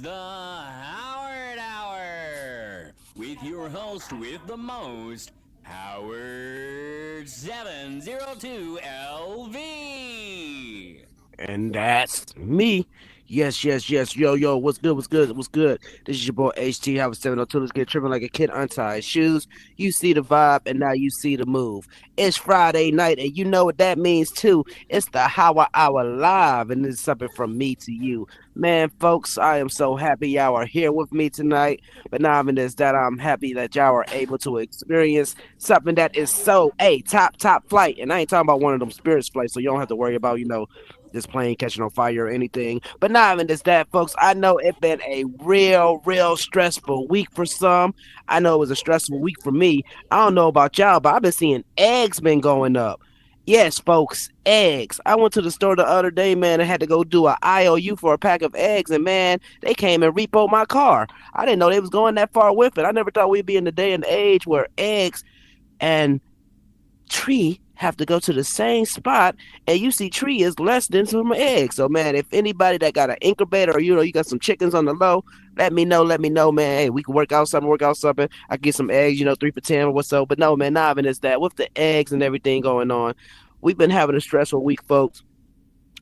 the Howard Hour with your host with the most, Howard 702 LV. And that's me. Yes. Yo. What's good? What's good? What's good? This is your boy HT Howard 702. Let's get tripping like a kid untie his shoes. You see the vibe, and now you see the move. It's Friday night, and you know what that means too. It's the Howard Hour Live, and this is something from me to you. Man, folks, I am so happy y'all are here with me tonight. But not even this, that I'm happy that y'all are able to experience something that is so, top flight. And I ain't talking about one of them spirits flights, so you don't have to worry about, this plane catching on fire or anything. But not even just that, folks. I know it's been a real stressful week for some. I know it was a stressful week for me. I don't know about y'all, but I've been seeing eggs been going up. Yes, folks, eggs. I went to the store the other day, man, and had to go do a IOU for a pack of eggs, and man, they came and repoed my car. I didn't know they was going that far with it. I never thought we'd be in the day and age where eggs and tree have to go to the same spot, and you see tree is less than some eggs. So man, if anybody that got an incubator, or you got some chickens on the low, let me know, man. Hey, we can work out something. I can get some eggs, 3 for 10 or what's so. But no, man, not even is that with the eggs and everything going on. We've been having a stressful week, folks.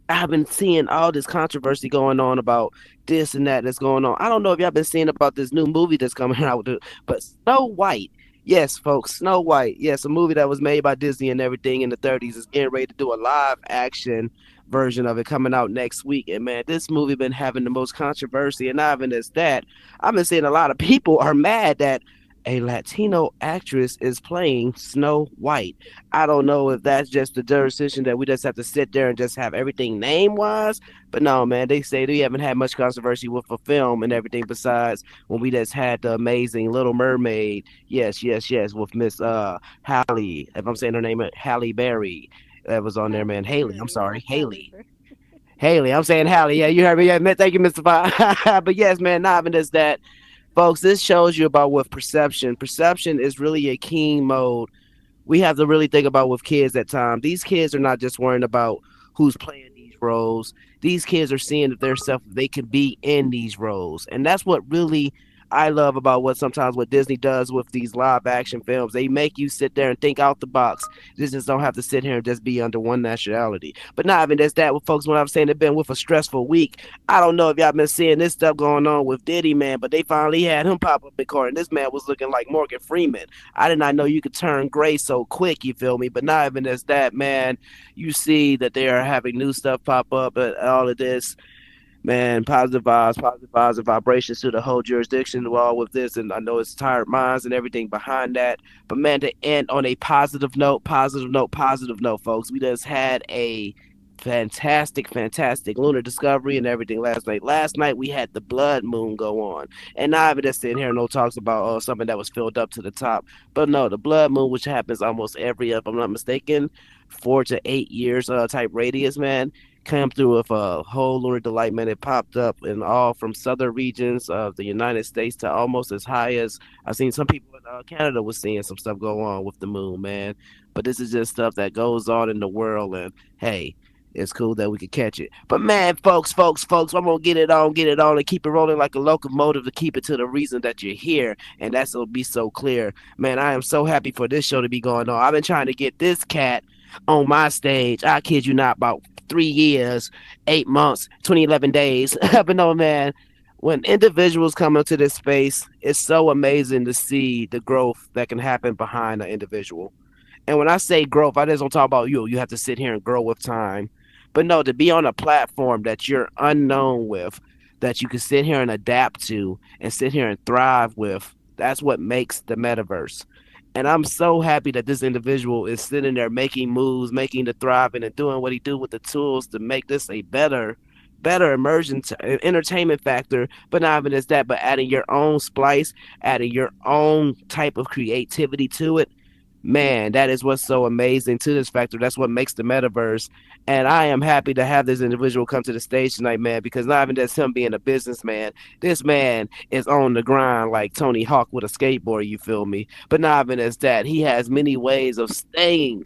I've been seeing all this controversy going on about this and that that's going on. I don't know if y'all been seeing about this new movie that's coming out with it, but Snow White. Yes, folks, Snow White. Yes, a movie that was made by Disney and everything in the 30s is getting ready to do a live action version of it coming out next week. And man, this movie been having the most controversy, and not even as that, I've been seeing a lot of people are mad that a Latino actress is playing Snow White. I don't know if that's just the decision that we just have to sit there and just have everything name wise. But no, man, they say they haven't had much controversy with a film and everything besides when we just had the amazing Little Mermaid. Yes, with Miss Halle. If I'm saying her name, Halle Berry. That was on there, man. Haley. I'm Haley, sorry, not Haley. Halliburton. Haley. I'm saying Halle. Yeah, you heard me. Yeah, man, thank you, Mr. But yes, man, not even just that. Folks, this shows you about with perception. Perception is really a keen mode we have to really think about with kids at times. These kids are not just worrying about who's playing these roles. These kids are seeing that their self they can be in these roles. And that's what really I love about what sometimes what Disney does with these live action films. They make you sit there and think out the box. You just don't have to sit here and just be under one nationality. But not even just that with folks when I'm saying they've been with a stressful week. I don't know if y'all been seeing this stuff going on with Diddy, man, but they finally had him pop up in court and this man was looking like Morgan Freeman. I did not know you could turn gray so quick, you feel me? But not even as that, man. You see that they are having new stuff pop up and all of this. Man, positive vibes and vibrations to the whole jurisdiction while with this. And I know it's tired minds and everything behind that. But man, to end on a positive note, folks, we just had a fantastic lunar discovery and everything last night. Last night we had the blood moon go on. And now I'm just sitting here no talks about something that was filled up to the top. But no, the blood moon, which happens almost every, if I'm not mistaken, 4 to 8 years type radius, man, came through with a whole lunar delight, man. It popped up in all from southern regions of the United States to almost as high as I've seen some people in Canada was seeing some stuff go on with the moon, man. But this is just stuff that goes on in the world, and hey, it's cool that we could catch it. But man, folks, I'm gonna get it on, and keep it rolling like a locomotive to keep it to the reason that you're here, and that'll be so clear. Man, I am so happy for this show to be going on. I've been trying to get this cat on my stage. I kid you not, about 3 years, 8 months, 2011 days. But no, man, when individuals come into this space, it's so amazing to see the growth that can happen behind an individual. And when I say growth, I just don't talk about you. You have to sit here and grow with time. But no, to be on a platform that you're unknown with, that you can sit here and adapt to and sit here and thrive with, that's what makes the metaverse. And I'm so happy that this individual is sitting there making moves, making the thriving and doing what he do with the tools to make this a better immersion entertainment factor, but not even just that, but adding your own splice, adding your own type of creativity to it. Man, that is what's so amazing to this factor. That's what makes the metaverse. And I am happy to have this individual come to the stage tonight, man, because not even just him being a businessman, this man is on the grind like Tony Hawk with a skateboard, you feel me? But not even as that, he has many ways of staying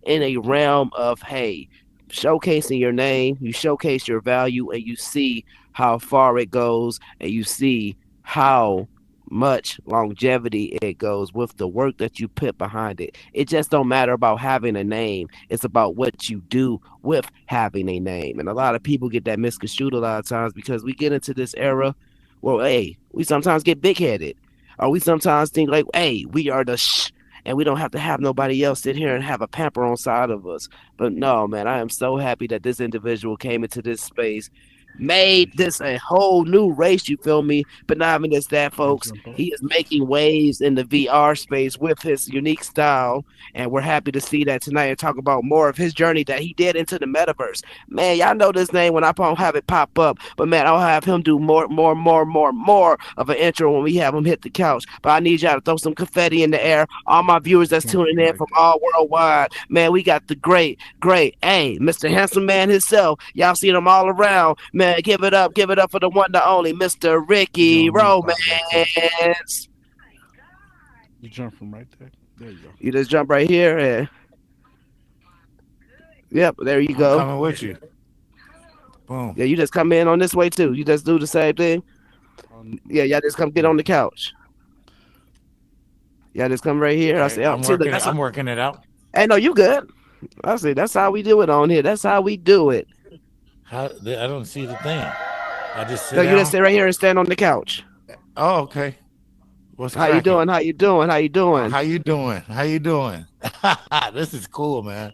in a realm of, hey, showcasing your name, you showcase your value, and you see how far it goes, and you see how much longevity it goes with the work that you put behind it. It just don't matter about having a name. It's about what you do with having a name. And a lot of people get that misconstrued a lot of times because we get into this era where, hey, we sometimes get big headed. Or we sometimes think like, hey, we are the and we don't have to have nobody else sit here and have a pamper on side of us. But no, man, I am so happy that this individual came into this space, made this a whole new race, you feel me? But not even just that, I'll folks. jump up. He is making waves in the VR space with his unique style. And we're happy to see that tonight and talk about more of his journey that he did into the metaverse. Man, y'all know this name when I don't have it pop up. But man, I'll have him do more of an intro when we have him hit the couch. But I need y'all to throw some confetti in the air. All my viewers that's Jump tuning from in right from there. all worldwide. Man, we got the great, hey, Mr. Handsome Man himself. Y'all see him all around. Man, give it up for the one, the only Mr. You're Ricky on mute, by the way, too. Romance. You jump from right there. There you go. You just jump right here and yep, there you I'm go. coming with you. Boom. Yeah, you just come in on this way too. You just do the same thing. On, Yeah, y'all just come get yeah. on the couch. Y'all just come right here. I Okay, say, oh, see, look, that's I'm working it out. hey, no, you good. I say that's how we do it on here. That's how we do it. I don't see the thing. I just sit No, you just down. stay right here and stand on the couch. Oh, okay. What's How you cracking? doing? How you doing? How you doing? How you doing? How you doing? This is cool, man.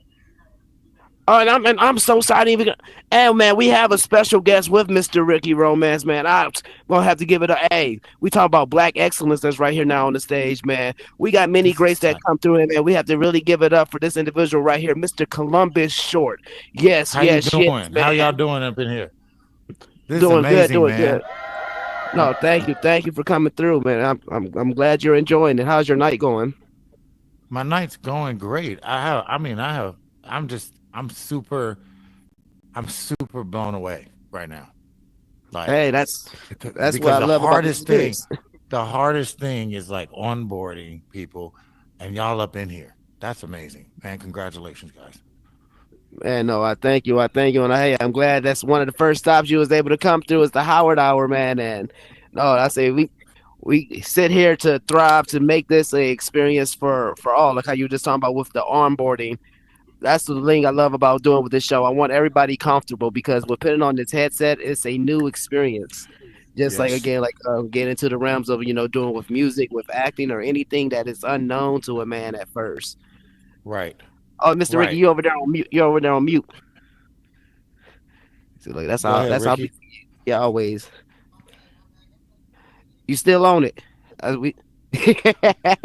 Oh, and I'm so sorry. Even and man, we have a special guest with Mr. Ricky Romance, man. I'm gonna have to give it a A. We talk about black excellence that's right here now on the stage, man. We got many This is greats that tight. come through, and man, we have to really give it up for this individual right here, Mr. Columbus Short. Yes, How you yes, yes, doing? How man. y'all doing up in here? This is Doing good, amazing, doing man. good. No, thank you for coming through, man. I'm glad you're enjoying it. How's your night going? My night's going great. I'm super blown away right now. Like Hey, that's what because I love about this space. the hardest thing is like onboarding people, and y'all up in here. That's amazing, man. Congratulations, guys. Man, no, I thank you, and hey, I'm glad that's one of the first stops you was able to come through is the Howard Hour, man. And no, I say we sit here to thrive to make this a experience for all. Like how you were just talking about with the onboarding. That's the thing I love about doing with this show. I want everybody comfortable because with putting on this headset, it's a new experience. Just like Yes. again, like getting into the realms of doing with music, with acting, or anything that is unknown to a man at first. Right. Oh, Mr. Ricky, Right. you over there on mute? You over there on mute? So like Go ahead, that's how Ricky. yeah always. You still on it? We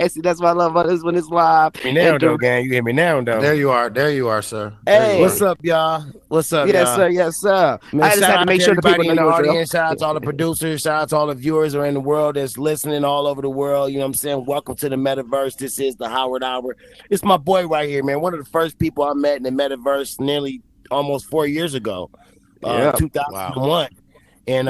see that's what I love about this when it's live Me now, and though, direct. gang. You hear me now, though. There you are. There you are, sir. There you Hey, What's are. up, y'all? What's up, yes y'all? sir, yes sir. Man, I just shout had to out make to sure the people everybody know in the your drill. audience. Shout out to all the producers. Shout out to all the viewers around the world that's listening all over the world. You know what I'm saying? Welcome to the metaverse. This is the Howard Hour. It's my boy right here, man. One of the first people I met in the metaverse nearly almost 4 years ago, Yeah. Wow. 2001. And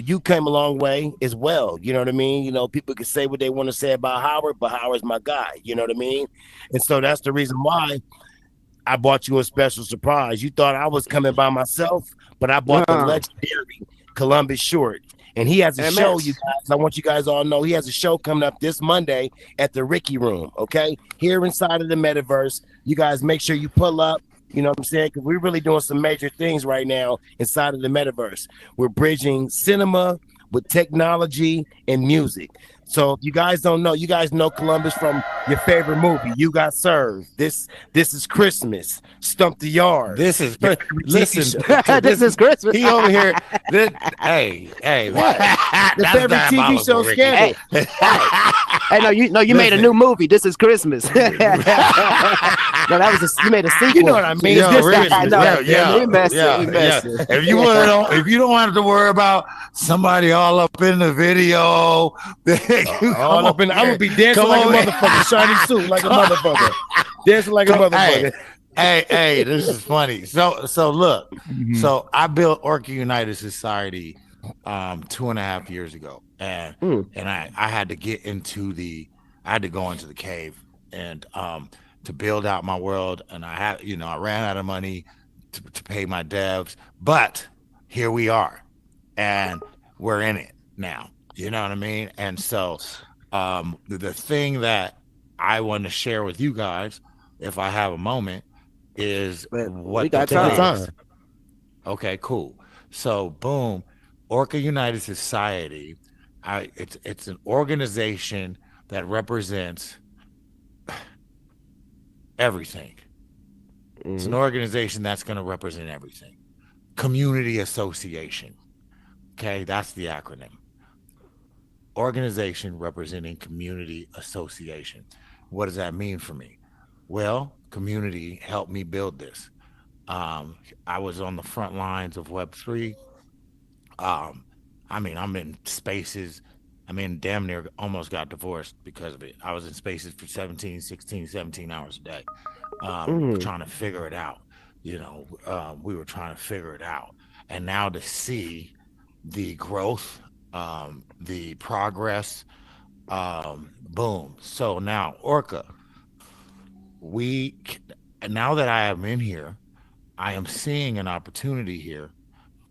you came a long way as well. You know what I mean? People can say what they want to say about Howard, but Howard's my guy. You know what I mean? And so that's the reason why I bought you a special surprise. You thought I was coming by myself, but I bought the Uh, legendary Columbus Short. And he has a show, you MS. guys. I want you guys all know he has a show coming up this Monday at the Ricky Room, okay? Here inside of the metaverse. You guys make sure you pull up. You know what I'm saying? Because we're really doing some major things right now inside of the metaverse. We're bridging cinema with technology and music. So if you guys don't know, you guys know Columbus from your favorite movie. You Got Served. This is Christmas. Stump the Yard. This is Your favorite TV listen show. to This this. is Christmas. He over here. This, hey, What? Your that's favorite TV diabolical, show, Ricky. Hey, Scandal. What? hey, no, you made a Listen. new movie. This is Christmas. No, that was you made a You know sequel. what I mean? It's Yo, this Rick, Christmas No, yeah, right there, yeah, we man. messed it. We yeah, yeah. messed it. If you don't have to worry about somebody all up in the video, then you come All up over in. I'm gonna here. be dancing Come like a over here. motherfucker, shiny suit like a motherfucker, dancing like a Hey, motherfucker. hey, this is funny. So look, Mm-hmm. so I built Orca United Society 2.5 years ago, and Mm, I had to get into I had to go into the cave and to build out my world, and I ran out of money to pay my devs, but here we are, and we're in it now. You know what I mean? And so, the thing that I want to share with you guys, if I have a moment, is But we what the got Take your time. plan time. is. Okay, cool. So, boom, Orca United Society. It's an organization that represents everything. It's an Hmm. organization that's going to represent everything. Community Association. Okay, that's the acronym. Organization representing Community Association. What does that mean for me? Well, community helped me build this. I was on the front lines of Web3. Um, I mean, I'm in spaces. I mean, damn near almost got divorced because of it. I was in spaces for 17, 16, 17 hours a day, Hmm. trying to figure it out. We were trying to figure it out. And now to see the growth, the progress, boom. So now, Orca, we, now that I am in here, I am seeing an opportunity here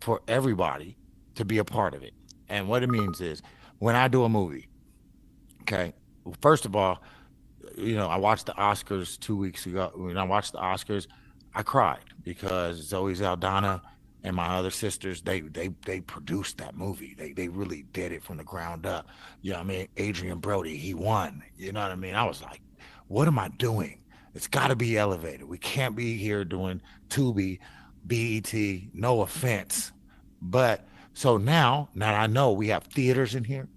for everybody to be a part of it. And what it means is when I do a movie, okay, first of all, I watched the Oscars 2 weeks ago. When I watched the Oscars, I cried because Zoe Saldana and my other sisters, they produced that movie. They really did it from the ground up. You know what I mean? Adrian Brody, he won. You know what I mean? I was like, what am I doing? It's got to be elevated. We can't be here doing Tubi, BET, no offense. But so now I know we have theaters in here.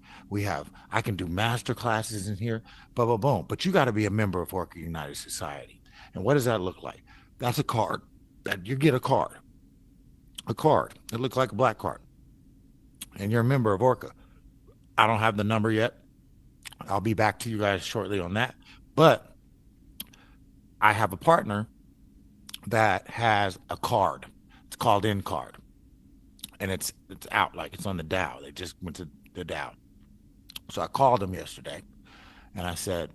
I can do master classes in here, boom, boom, boom. But you got to be a member of Orca United Society. And what does that look like? That's a card. That you get a card. A card. It looks like a black card. And you're a member of Orca. I don't have the number yet. I'll be back to you guys shortly on that. But I have a partner that has a card. It's called In Card. And it's out, like it's on the Dow. They just went to the Dow. So I called him yesterday and I said,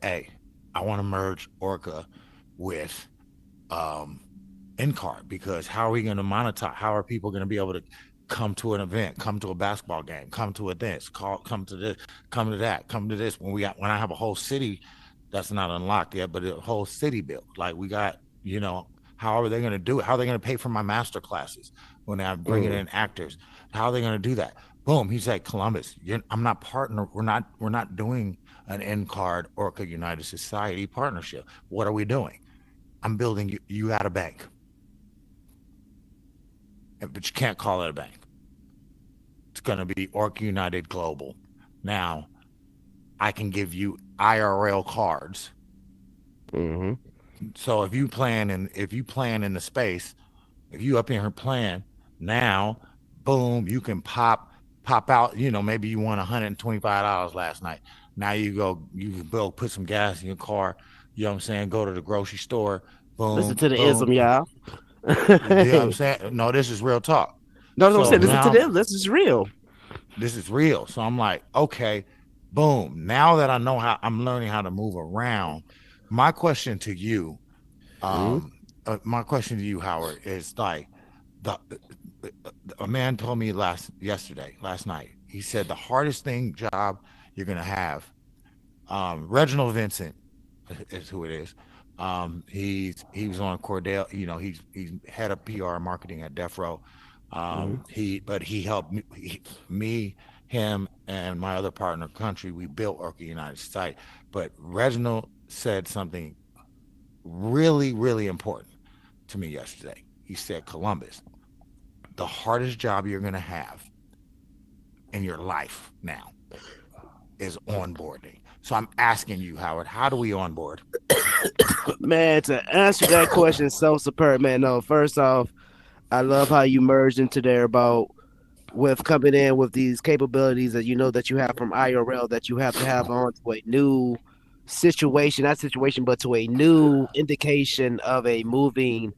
hey, I want to merge Orca with um, InCard because how are we going to monetize? How are people going to be able to come to an event, come to a basketball game, come to a dance, come to this, come to that, come to this? When I have a whole city that's not unlocked yet, but a whole city built, like we got, how are they going to do it? How are they going to pay for my master classes when I'm bringing Mm. in actors? How are they going to do that? Boom. He's like, Columbus, I'm not partner. We're not doing an N card Orca United Society partnership. What are we doing? I'm building you out a bank, but you can't call it a bank. It's going to be Orca United Global. Now, I can give you IRL cards. Hmm. So if you plan in the space, if you up in her plan, now, boom, you can pop out. Maybe you won $125 last night. Now you can go put some gas in your car. You know what I'm saying? Go to the grocery store. Listen Boom, to the ism, boom. y'all. You know what I'm saying? No, this is real talk. No, no, I'm So saying listen to now them. This is real. this is real. So I'm like, okay, boom. Now that I know how I'm learning how to move around, my question to you, Hmm. Howard, is like the a man told me last night. He said the hardest job you're gonna have. Reginald Vincent is who it is. He was on Cordell. He's head of PR and marketing at Death Row. Hmm. He helped me, him, and my other partner, Country. We built Orca United Society. But Reginald said something really, really important to me yesterday. He said, Columbus, the hardest job you're going to have in your life now is onboarding. So I'm asking you, Howard, how do we onboard? Man, to answer that question is so superb, man. No, first off, I love how you merged into there about with coming in with these capabilities that you know that you have from IRL that you have to have on to a new situation, not situation, but to a new indication of a moving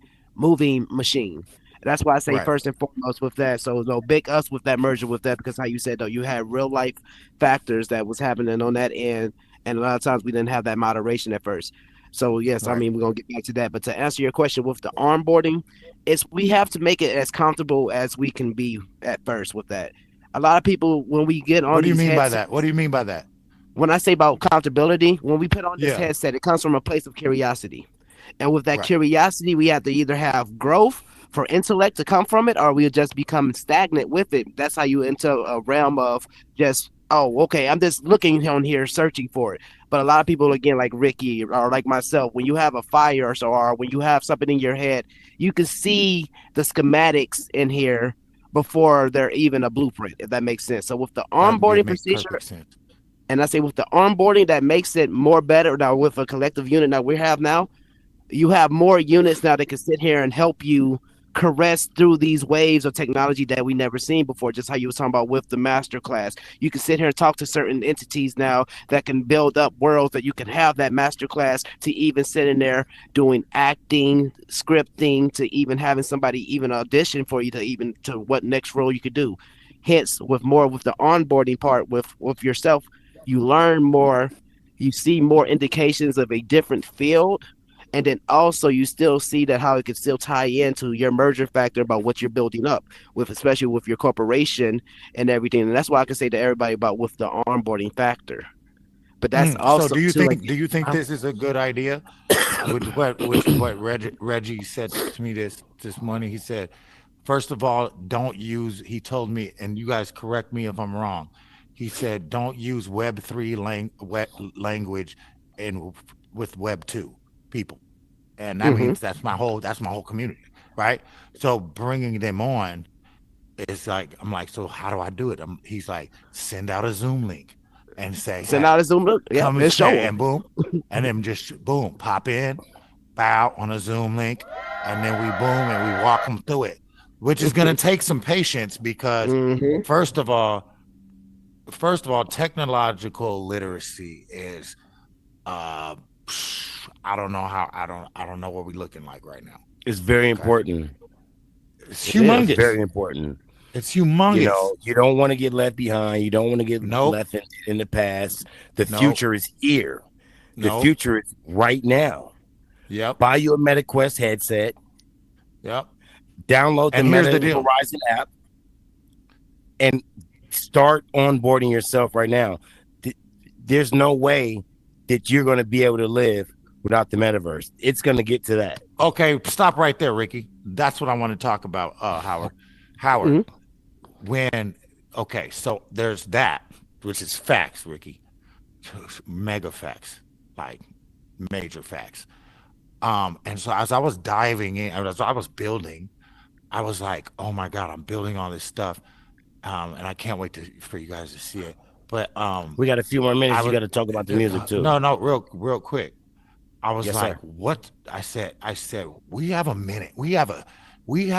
machine. And that's why I say Right. first and foremost with that. So no big us with that merger with that because how you said though you had real life factors that was happening on that end, and a lot of times we didn't have that moderation at first. So yes, I Right. mean we're gonna get back to that. But to answer your question with the onboarding, it's we have to make it as comfortable as we can be at first with that. A lot of people when we get on What do you these mean by headsets, that? What do you mean by that? when I say about comfortability, when we put on this Yeah. headset, it comes from a place of curiosity. And with that Right. curiosity, we have to either have growth for intellect to come from it, or we'll just become stagnant with it. That's how you enter a realm of just, oh, okay, I'm just looking on here, searching for it. But a lot of people, again, like Ricky or like myself, when you have a fire or so, or when you have something in your head, you can see the schematics in here before they're even a blueprint, if that makes sense. So with the That onboarding make procedure, perfect sense. and I say with the onboarding, that makes it more better now with a collective unit that we have now. You have more units now that can sit here and help you caress through these waves of technology that we never seen before. Just how you were talking about with the master class, you can sit here and talk to certain entities now that can build up worlds that you can have that master class to even sit in there doing acting, scripting, to even having somebody even audition for you to even to what next role you could do. Hence, with more with the onboarding part with yourself, you learn more, you see more indications of a different field, and then also you still see that how it can still tie into your merger factor about what you're building up with, especially with your corporation and everything. And that's why I can say to everybody about with the onboarding factor. But that's So also too like do you think uh, this is a good idea? Which is what Reggie said to me this morning. He said, first of all, don't use. He told me, and you guys correct me if I'm wrong. He said, don't use language in with Web 2 people, and that mm-hmm. means that's my whole community, right? So bringing them on is like I'm like, so how do I do it? He's like, send out a Zoom link and say, Send hey, out a Zoom look, yeah, come and and say, show and them. boom, and then just boom, pop in, bow on a Zoom link, and then we boom and we walk them through it, which is going to take some patience because Mm-hmm. first of all, technological literacy is uh, I don't know what we're looking like right now. It's very Okay, important. it's It It's is. humongous. very important. It's humongous. You don't want to get left behind. You don't want to get Nope, left in the past. The nope, future is here. The nope. future is right now. Yep, Buy you a MetaQuest headset, yep. download the And here's Meta the deal. Horizon app, and start onboarding yourself right now. There's no way that you're going to be able to live without the metaverse. It's going to get to that. Okay, stop right there, Ricky. That's what I want to talk about, Howard. Howard, Mm-hmm. when okay, so there's that, which is facts, Ricky. Mega facts, like major facts. And so as I was diving in, as I was building, I was like, oh my God, I'm building all this stuff. And I can't wait for you guys to see it. But We got a few more I minutes. You was got to talk about the music too. no, real quick. I was Yes, like, sir. what? I said, we have a minute. We have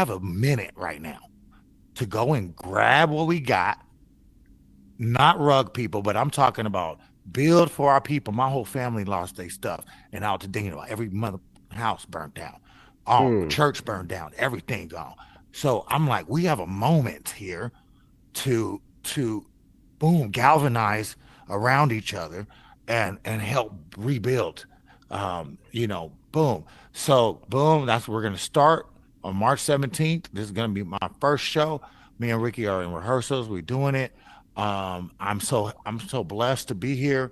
a minute right now to go and grab what we got, not rug people, but I'm talking about build for our people. My whole family lost their stuff and out to Dino. Every mother house burnt down. All Mm. church burned down, everything gone. So I'm like, we have a moment here to boom galvanize around each other and help rebuild. Boom. So boom, that's where we're gonna start on March 17th. This is gonna be my first show. Me and Ricky are in rehearsals. We're doing it. I'm so blessed to be here,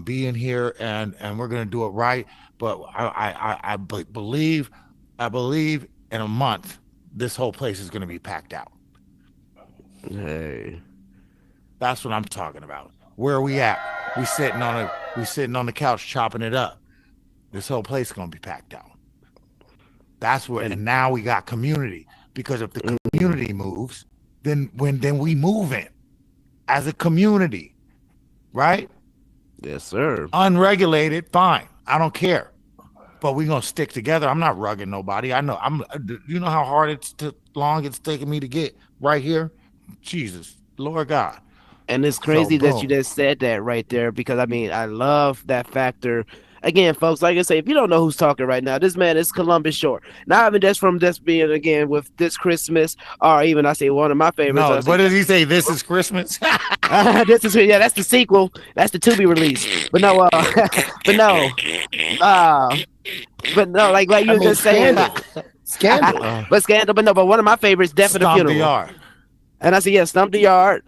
being here, and we're gonna do it right. But I believe in a month this whole place is gonna be packed out. Hey. That's what I'm talking about. Where are we at? We sitting on the couch chopping it up. This whole place is gonna be packed out. That's where, And and now we got community because if the mm, community moves, then we move in as a community, right? yes, sir. Unregulated, fine. I don't care, but we gonna stick together. I'm not rugging nobody. I know. You know how hard long it's taking me to get right here. Jesus, Lord God. And it's So crazy that you boom. just said that right there because I mean I love that factor. Again, folks, like I say, if you don't know who's talking right now, this man is Columbus Short. Not even just from this being again with this Christmas, or even I say one of my favorites. No, I say what does he say? This is Christmas. this is yeah, that's the sequel. That's the to be released. But no, but no, uh, but no, like you I were mean, just saying, Scandal. Scandal. but Scandal. But no, but one of my favorites, Death at the Stomp the Funeral. yard. And I said, yeah, Stump the Yard.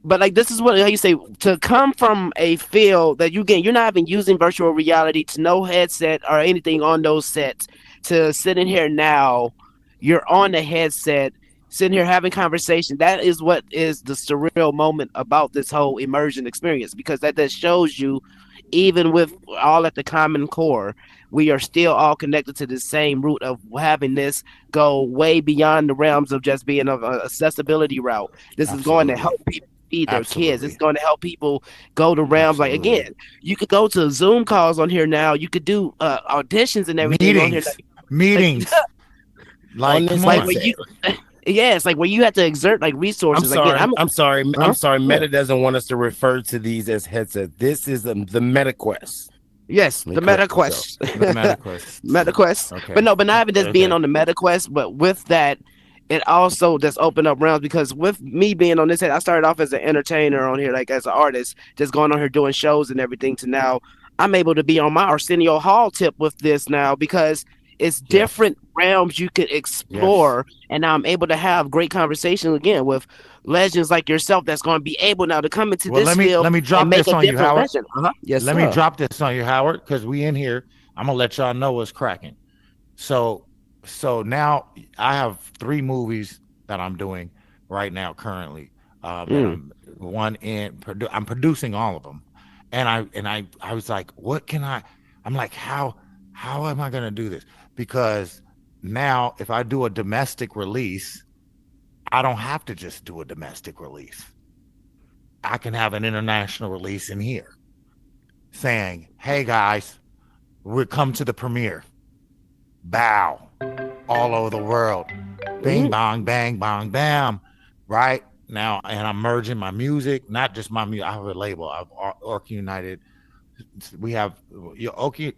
But like this is what how you say to come from a field that you're not even using virtual reality to no headset or anything on those sets to sitting here now, you're on the headset, sitting here having conversation. That is what is the surreal moment about this whole immersion experience because that shows you, even with all at the common core, we are still all connected to the same root of having this go way beyond the realms of just being of an accessibility route. This is going to Absolutely. help people feed their kids. It's Absolutely. going to help people go to realms like Absolutely. again. You could go to Zoom calls on here now. You could do auditions and everything on here. Meetings. Like, Meetings. On Like, this come like on. where headset. you, yeah, it's like where you have to exert like I'm resources. Again, sorry. I'm sorry. I'm huh? sorry. Yeah. Meta doesn't want us to refer to these as headsets. This is the Meta Quest. Yes, Let me the correct Meta myself. Quest. The MetaQuest. Meta Quest. Okay. But no, but not even just being Okay. on the Meta Quest, but with that, it also just opened up realms because with me being on this head, I started off as an entertainer on here, like as an artist, just going on here doing shows and everything to now I'm able to be on my Arsenio Hall tip with this now because it's Yes. different realms you could Yes. explore and now I'm able to have great conversations again with legends like yourself that's going to be able now to come into Well, this field let me and drop make this a on you, different Howard. legend. Yes, Let me sir. drop this on you, Howard, because we in here. I'm gonna let y'all know what's cracking. So, so now I have 3 movies that I'm doing right now currently. That Mm. I'm one in. I'm producing all of them, and I was like, what can I? I'm like, how am I gonna do this? Because now if I do a domestic release, I don't have to just do a domestic release. I can have an international release in here saying, hey guys, we come to the premiere. Bow. All over the world. Bing, Mm. bong, bang, bong, bam. Right? Now, and I'm merging my music, not just my music. I have a label. I have Orca United. We have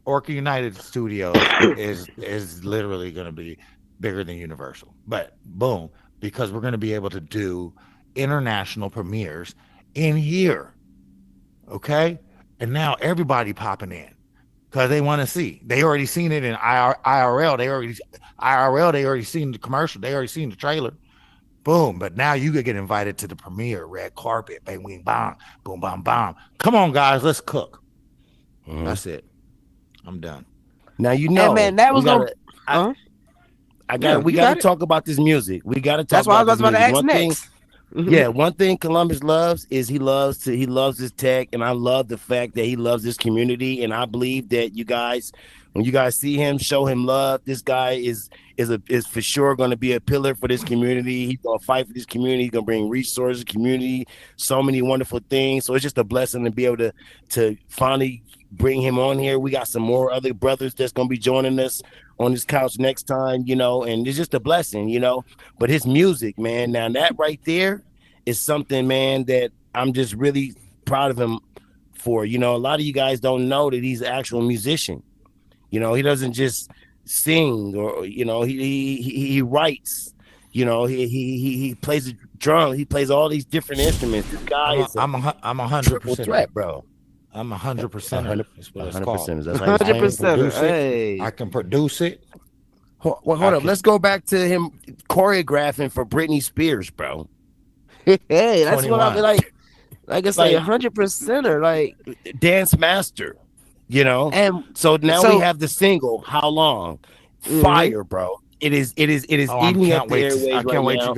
Orca United Studios is literally going to be bigger than Universal. But boom, because we're going to be able to do international premieres in here. Okay? And now everybody popping in because they want to see. They already seen it in IRL. They already seen the commercial. They already seen the trailer. Boom! But now you could get invited to the premiere, red carpet, bang, wing, bang, boom, bam, bam. Come on, guys, let's cook. Mhm. That's it. I'm done. Now you Hey know man, that we was gonna gotta. I, uh, I yeah, got. We you got to got it. talk about this music. We got to talk That's why I about was this about to music. ask One thing. next. Yeah, one thing Columbus loves is he loves his tech, and I love the fact that he loves this community. And I believe that you guys, when you guys see him, show him love. This guy is for sure going to be a pillar for this community. He's going to fight for this community. He's going to bring resources, community, so many wonderful things. So it's just a blessing to be able to finally bring him on here. We got some more other brothers that's going to be joining us on this couch next time, and it's just a blessing. But his music, man, now that right there is something, man, that I'm just really proud of him for. A lot of you guys don't know that he's an actual musician. He doesn't just sing or he writes. He plays the drum. He plays all these different instruments. This guy is a I'm a hundred triple percenter. threat, bro. I'm a hundred A percenter. hundred, That's what a it's hundred called. percent. That's how you Hundred I say can it. percent. produce it. I Hey, can produce it. Well, I hold up. can. Let's go back to him choreographing for Britney Spears, bro. hey, that's what I mean. 21. Like I say, Like 100%. Like, dance master. and So now we so, have the single. How long? mhm. Fire, bro. It is Oh, I eating up can't the wait to. I airways right can't wait now.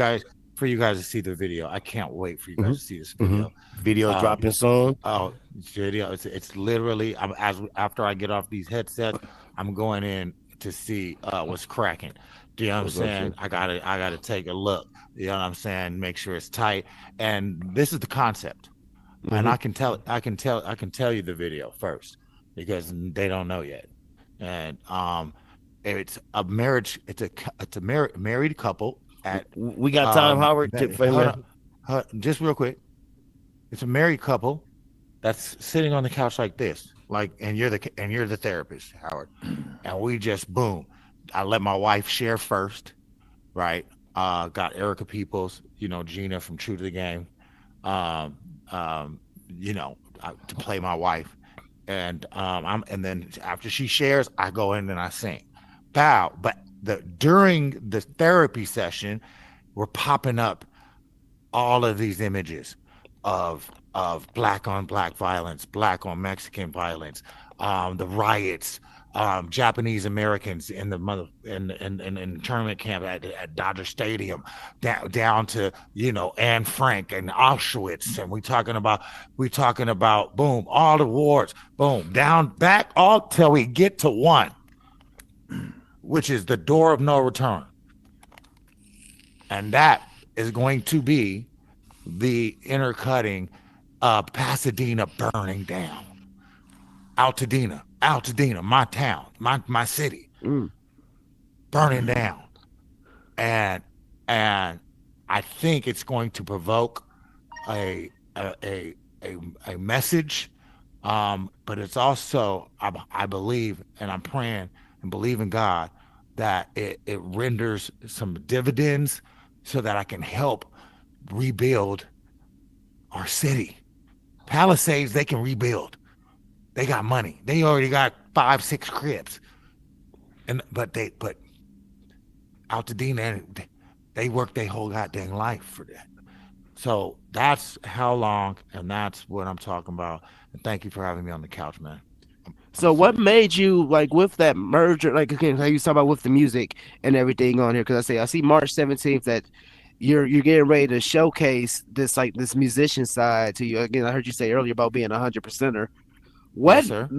for you guys to see the video. I can't wait for you guys hmm to see this hmm video. Video Um, dropping soon. oh, video. It's literally. After I get off these headsets, I'm going in to see what's cracking. Do you know what I'm What's up, saying? shit? I gotta take a look. You know what I'm saying? Make sure it's tight. And this is the concept. And Mhm. I can tell you the video first because they don't know yet. And it's a marriage. It's a married couple at We got time, Howard, for him hold to. on, just real quick. It's a married couple that's sitting on the couch like this like, and you're the therapist, Howard, and we just boom. I let my wife share first, right? Got Erica Peoples, Gina from True to the Game, um, um, to play my wife, and then after she shares, I go in and I sing, bow. But during the therapy session, we're popping up all of these images of black on black violence, black on Mexican violence, the riots, Japanese Americans in the in tournament camp at Dodger Stadium, down to Anne Frank and Auschwitz, and we talking about boom, all the wars, boom, down back all till we get to one, which is the door of no return, and that is going to be the intercutting of Pasadena burning down, Altadena, my town, my city, burning down, and I think it's going to provoke a a a message, but it's also I believe and I'm praying and believe in God that it renders some dividends so that I can help rebuild our city. Palisades, they can rebuild. They got money. They already got 5, 6 cribs, but Altadena, they worked their whole goddamn life for that. So that's how long, and that's what I'm talking about. And thank you for having me on the couch, man. So what made you like with that merger? Like again, how you talk about with the music and everything on here? Because I see March 17th that you're getting ready to showcase this like this musician side to you. Again, I heard you say earlier about being 100%er. Yes, What sir.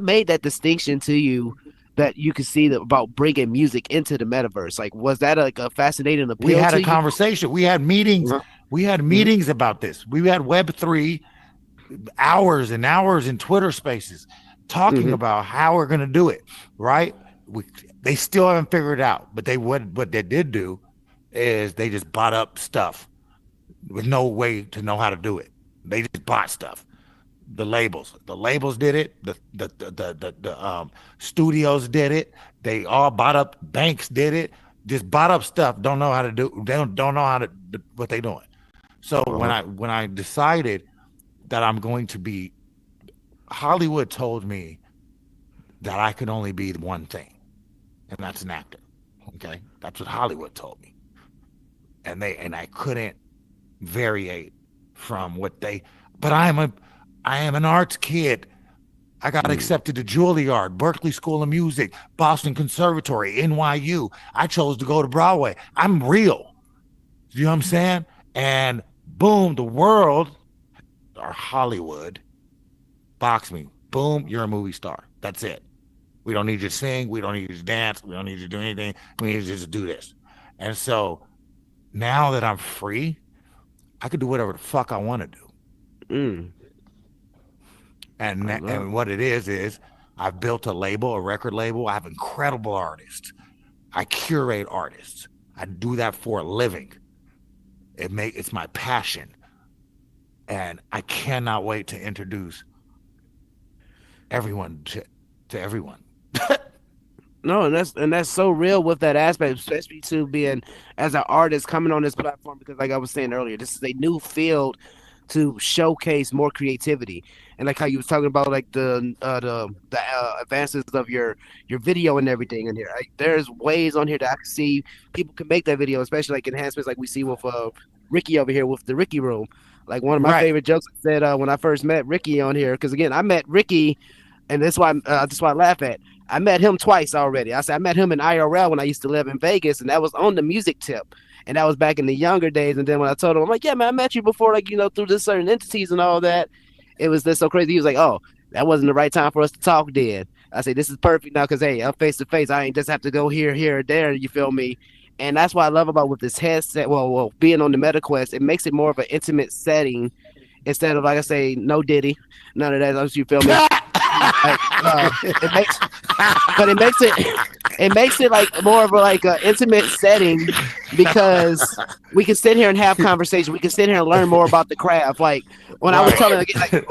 made that distinction to you that you could see that about bringing music into the metaverse? Like, was that like a fascinating We appeal had to a you? conversation. We had meetings. Uh-huh. We had Mhm. meetings about this. We had Web3 hours and hours in Twitter spaces talking Mhm. about how we're going to do it, right? We, they still haven't figured it out, but what they did do is they just bought up stuff with no way to know how to do it. They just bought stuff. The labels did it. The studios did it. They all bought up. Banks did it. Just bought up stuff. Don't know how to do. They don't know how to what they doing. So when Uh-huh. I decided that I'm going to be, Hollywood told me that I could only be one thing, and that's an actor. Okay, that's what Hollywood told me, and I couldn't variate from what they. But I am an arts kid. I got Mm. accepted to Juilliard, Berkeley School of Music, Boston Conservatory, NYU. I chose to go to Broadway. I'm real. You know what I'm saying? And boom, the world or Hollywood box me. Boom, you're a movie star. That's it. We don't need you to sing. We don't need you to dance. We don't need you to do anything. We need you to just do this. And so now that I'm free, I could do whatever the fuck I want to do. Mm. I love. And what it is I've built a label, a record label. I have incredible artists. I curate artists. I do that for a living. It's my passion, and I cannot wait to introduce everyone to everyone. No, and that's so real with that aspect, especially to being as an artist coming on this platform because, like I was saying earlier, this is a new field to showcase more creativity, and like how you was talking about like the advances of your video and everything in here. Like, there's ways on here that I can see people can make that video, especially like enhancements like we see with Ricky over here with the Ricky Room. Like one of my Right. favorite jokes I said when I first met Ricky on here, because again I met Ricky and that's why I laugh at. I met him twice already. I said I met him in IRL when I used to live in Vegas, and that was on the music tip, and that was back in the younger days. And then when I told him, I'm like, yeah, man, I met you before, like through this certain entities and all that. It was this so crazy. He was like, oh, that wasn't the right time for us to talk. Then I say this is perfect now because hey, I'm face to face. I ain't just have to go here, or there. You feel me? And that's what I love about with this headset. Well, being on the MetaQuest, it makes it more of an intimate setting instead of like I say, no Diddy, none of that. You feel me? Like it makes but it makes it like more of a like a intimate setting because we can sit here and have conversation. We can sit here and learn more about the craft. Like when I was Right. telling again,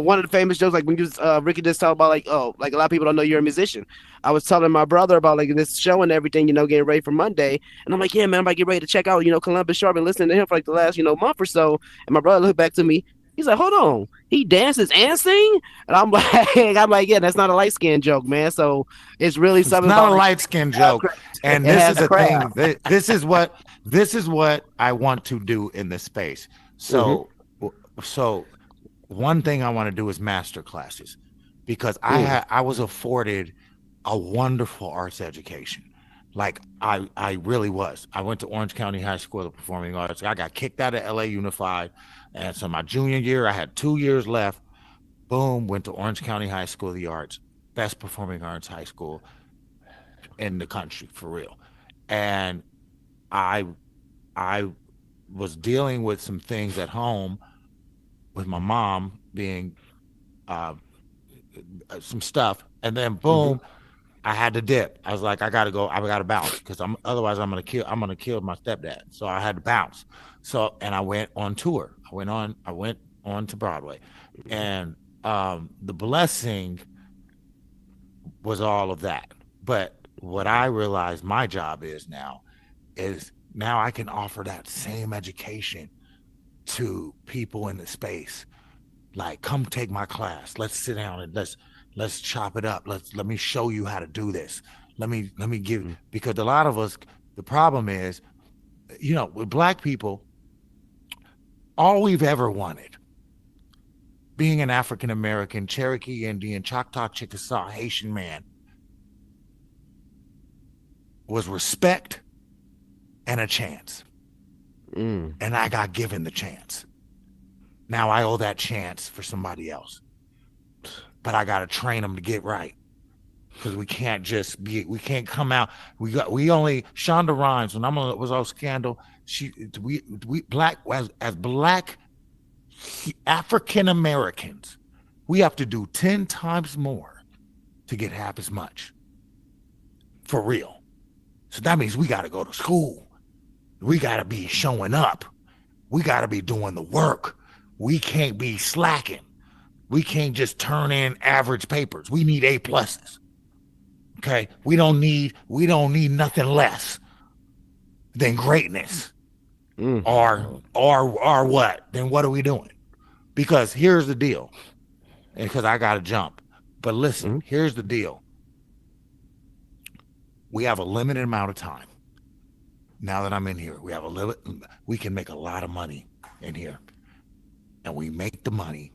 one of the famous jokes, like when you was, Ricky just talked about like, oh, like a lot of people don't know you're a musician. I was telling my brother about like this show and everything, getting ready for Monday, and I'm like, yeah, man, I'm about to get ready to check out, Columbus Short. Been listening to him for like the last, month or so, and my brother looked back to me. He's like, hold on, he dances and sing, and I'm like, I'm like, yeah, that's not a light skin joke, man. So it's really It's something not about a like light skin joke. it And this has is a the craft. thing. This is what I want to do in this space. Mm-hmm. So one thing I want to do is master classes because Mm, I was afforded a wonderful arts education. Like I really was. I went to Orange County High School of Performing Arts. I got kicked out of LA Unified. And so my junior year, I had 2 years left. Boom, went to Orange County High School of the Arts, best performing arts high school in the country for real. And I I was dealing with some things at home with my mom being uh, some stuff, and then mm-hmm. boom, I had to dip. I was like, I gotta go. I gotta bounce because otherwise I'm gonna kill my stepdad. So I had to bounce. So and I went on tour. I went on to Broadway, and the blessing was all of that. But what I realized my job is now I can offer that same education to people in the space. Like, come take my class. Let's sit down and let's chop it up. Let me show you how to do this. Let me give because a lot of us the problem is, with black people, all we've ever wanted, being an African American, Cherokee Indian, Choctaw Chickasaw, Haitian man, was respect and a chance. Mm, And I got given the chance. Now I owe that chance for somebody else. But I got to train them to get right. Because we can't come out. We only, Shonda Rhimes, when was on Scandal, we black, as black African Americans, we have to do 10 times more to get half as much. For real. So that means we got to go to school. We got to be showing up. We got to be doing the work. We can't be slacking. We can't just turn in average papers. We need A pluses. Okay? We don't need nothing less than greatness. mm, Or what? Then what are we doing? Because here's the deal. And because I got to jump. But listen, mm, here's the deal. We have a limited amount of time. Now that I'm in here, we can make a lot of money in here. And we make the money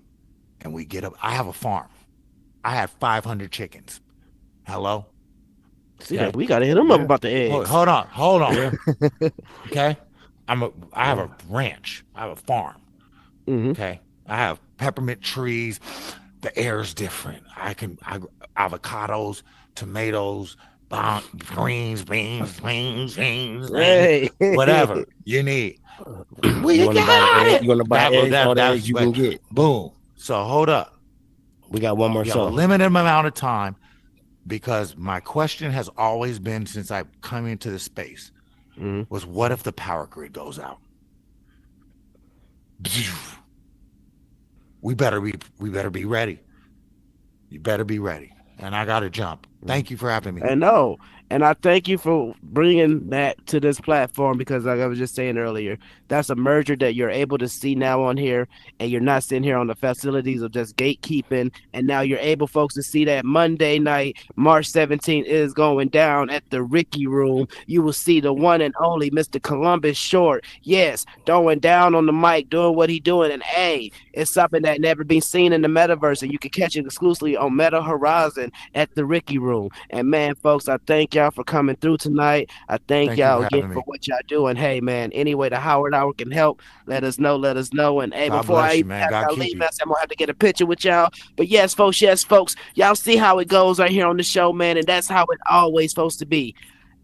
and we get up. I have a farm. I have 500 chickens. Hello? see Okay. that we gotta hit them up Yeah. about the eggs. Hold on. Yeah. Okay. I have a ranch. I have a farm. Mm-hmm. Okay. I have peppermint trees. The air is different. Avocados, tomatoes, greens, beans, Hey, whatever you need. We You want to buy the got egg? it. You want to buy eggs? All the eggs That's you can get. boom. So hold up. We got one more You have a song. limited amount of time because my question has always been since I come into the space mm, was what if the power grid goes out? We better be ready. You better be ready. And I got to jump. Thank you for having me. I know. And I thank you for bringing that to this platform because, like I was just saying earlier, that's a merger that you're able to see now on here, and you're not sitting here on the facilities of just gatekeeping. And now you're able, folks, to see that Monday night, March 17th, is going down at the Ricky Room. You will see the one and only Mr. Columbus Short. Yes, throwing down on the mic, doing what he doing. And hey, it's something that never been seen in the metaverse, and you can catch it exclusively on Meta Horizon at the Ricky Room. And man, folks, I thank y'all for coming through tonight. I thank Thank you y'all for again having for me. what y'all do. And hey, man, any way the Howard Hour can help, let us know. Let us know. And hey, God before I bless you, even man. have God y'all keep leave, you. man, I'm gonna have to get a picture with y'all. But yes, folks, y'all see how it goes right here on the show, man. And that's how it always supposed to be.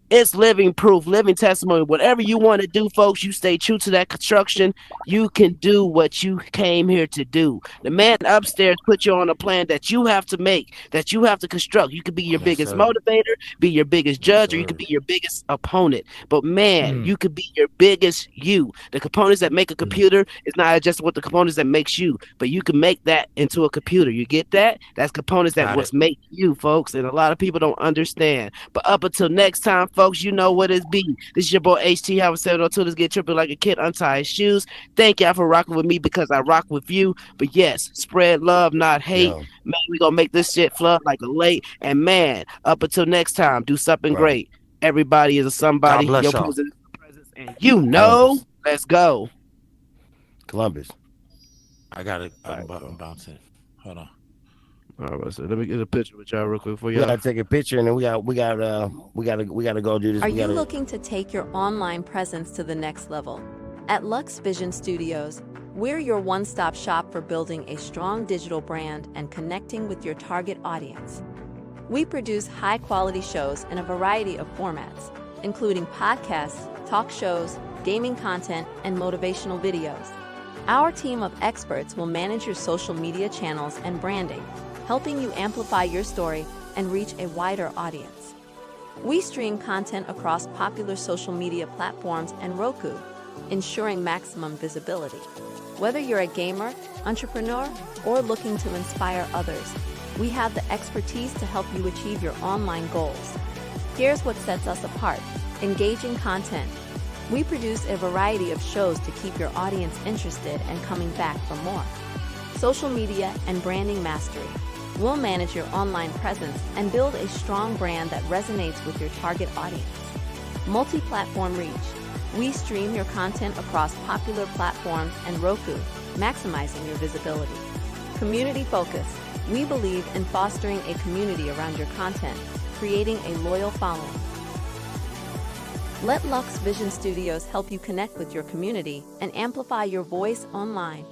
It's living proof, living testimony. Whatever you want to do, folks, you stay true to that construction. You can do what you came here to do. The man upstairs put you on a plan that you have to make, that you have to construct. You could be your Yes, biggest sir. motivator, be your biggest Yes, judge, or you could sir. be your biggest opponent. But man, Mm. you could be your biggest you. The components that make a Mm. computer is not just what the components that makes you, but you can make that into a computer. You get that? That's components that Got it. what's make you, folks. And a lot of people don't understand. But up until next time, folks, you know what it's be. This is your boy HT Howard 702. Let's get tripping like a kid, untie his shoes. Thank y'all for rocking with me because I rock with you. But yes, spread love, not hate. Yo, Man, we gonna make this shit flood like a lake. And man, up until next time, do something right. great. Everybody is a God somebody. bless Your y'all. presence, and you know, Columbus. let's go. Columbus. I got it. All right, I'm bouncing. Hold on. all right, so let me get a picture with y'all real quick for We y'all. gotta take a picture and then we gotta go do this. Are We you gotta looking to take your online presence to the next level? At Lux Vision Studios, we're your one-stop shop for building a strong digital brand and connecting with your target audience. We produce high-quality shows in a variety of formats, including podcasts, talk shows, gaming content, and motivational videos. Our team of experts will manage your social media channels and branding, helping you amplify your story and reach a wider audience. We stream content across popular social media platforms and Roku, ensuring maximum visibility. Whether you're a gamer, entrepreneur, or looking to inspire others, we have the expertise to help you achieve your online goals. Here's what sets us apart: engaging content. We produce a variety of shows to keep your audience interested and coming back for more. Social media and branding mastery. We'll manage your online presence and build a strong brand that resonates with your target audience. Multi-platform reach. We stream your content across popular platforms and Roku, maximizing your visibility. Community focus. We believe in fostering a community around your content, creating a loyal following. Let Lux Vision Studios help you connect with your community and amplify your voice online.